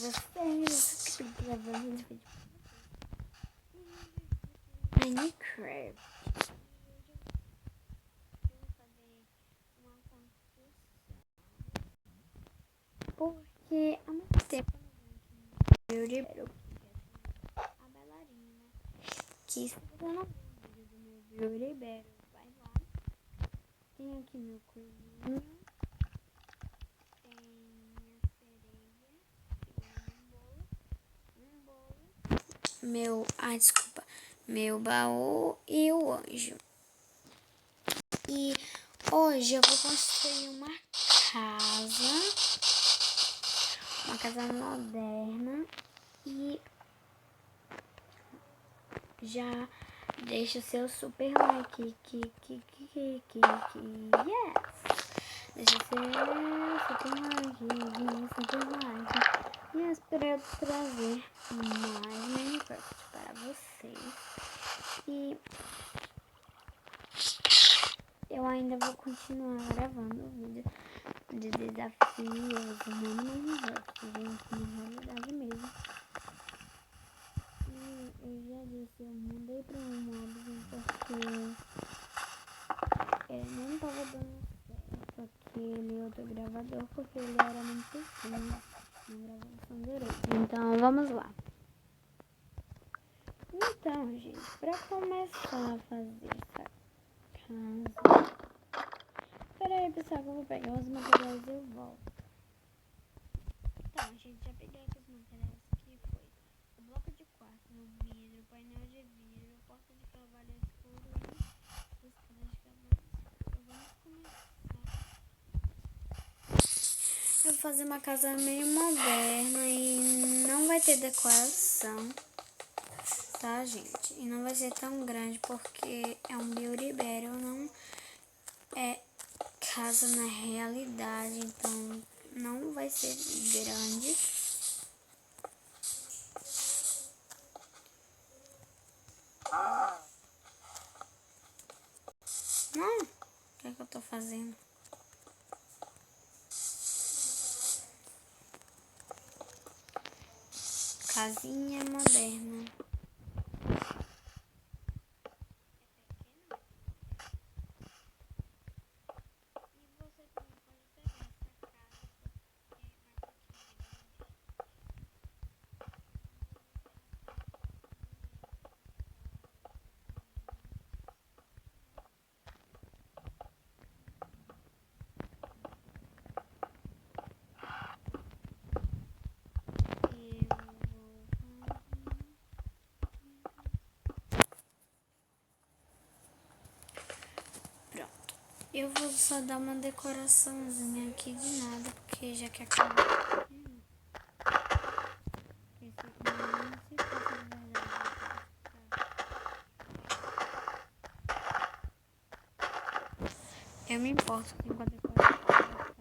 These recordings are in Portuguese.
vocês que estão gravando esse vídeo. Minecraft. Eu vou fazer uma construção. Porque há muito tempo eu não venho a bailarina. Que se você não viu o vídeo do meu Libero, vai lá. Tem aqui meu coelhinho. Tem minha sereia. Um bolo. Desculpa. Meu baú e o anjo. E hoje eu vou construir uma casa moderna. E já deixa o seu super like. Yes! Deixa o seu super like. E eu espero trazer mais Minecraft para vocês. E eu ainda vou continuar gravando o vídeo de desafios, não no Minecraft, gente, na realidade mesmo. E eu já disse, eu mudei para um modo porque não tava dando certo aquele outro gravador, porque ele era muito pequeno na gravação direito. Então vamos lá. Então, gente, para começar a fazer essa casa. Pera aí, pessoal, que eu vou pegar os materiais e eu volto. Então, gente, já peguei aqui os materiais que foi o bloco de quartzo, o vidro, o painel de vidro, a porta de cavalo escuro e os canos de cavalo escuro. Vamos começar. Eu vou fazer uma casa meio moderna e não vai ter decoração, tá, gente? E não vai ser tão grande porque é um bioribério, não é casa na realidade, então não vai ser grande. Não, o que é que eu tô fazendo? Casinha moderna. Eu vou só dar uma decoraçãozinha aqui de nada, porque já que acabou. Eu me importo com a decoração da casa.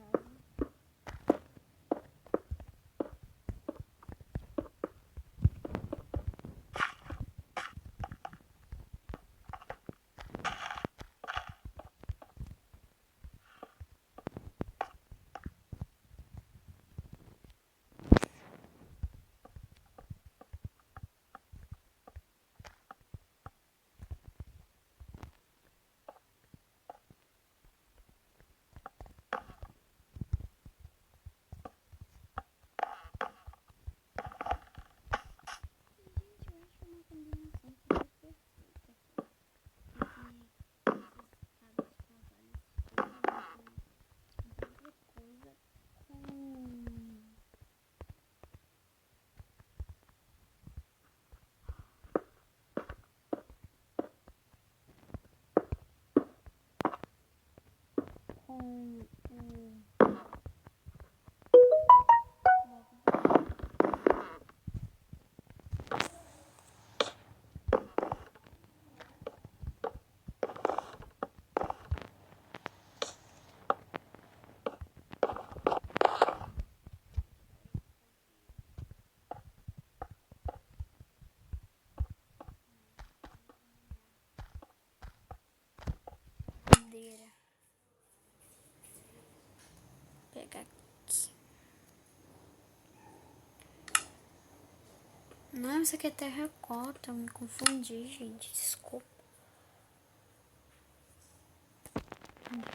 Não, isso aqui é terracota. Eu me confundi, gente. Desculpa.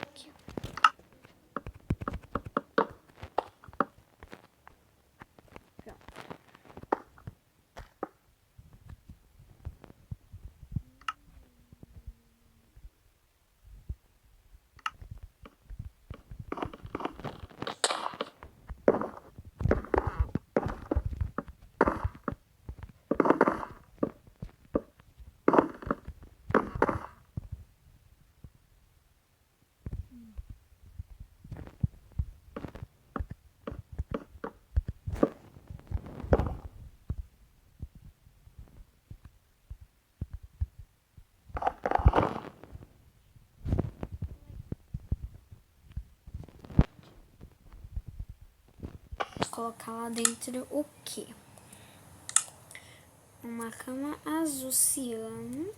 Aqui. Colocar lá dentro o quê? Uma cama azul ciano.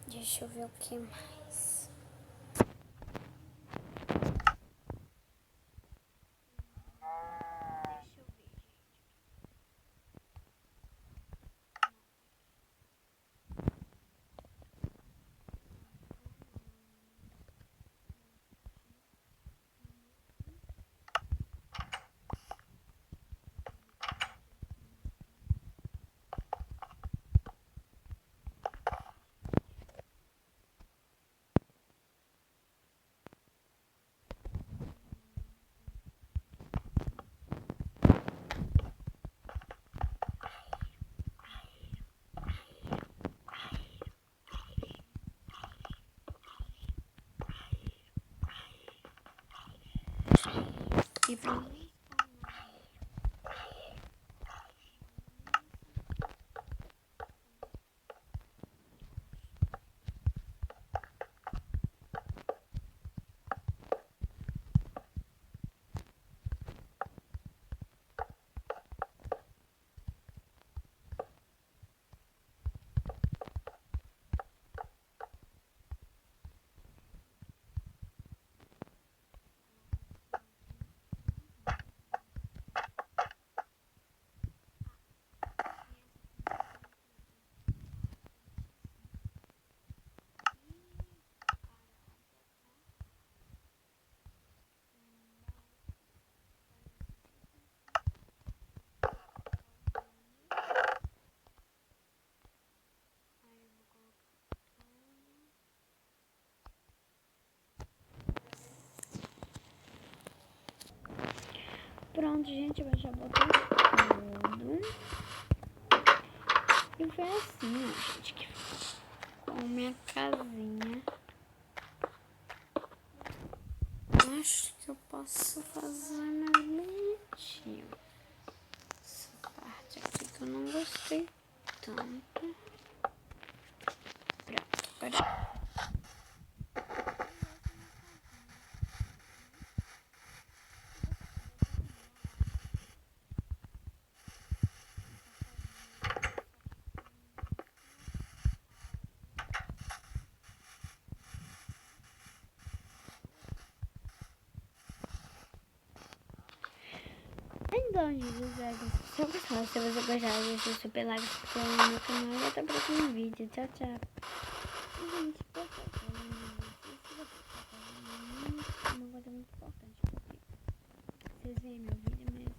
Deixa eu ver o que mais. Deixa eu ver, gente. E vamos. Pronto, gente, eu já botei tudo. E foi assim, ó, gente, que ficou minha casinha. Acho que eu posso fazer mais bonitinho. Essa parte aqui que eu não gostei tanto. Pronto, agora... Então, gente, se você gostar, deixa o super like, se inscreve no meu canal e até o próximo vídeo. Tchau, tchau. Gente, por favor, uma coisa muito importante. Vocês veem meu vídeo, mas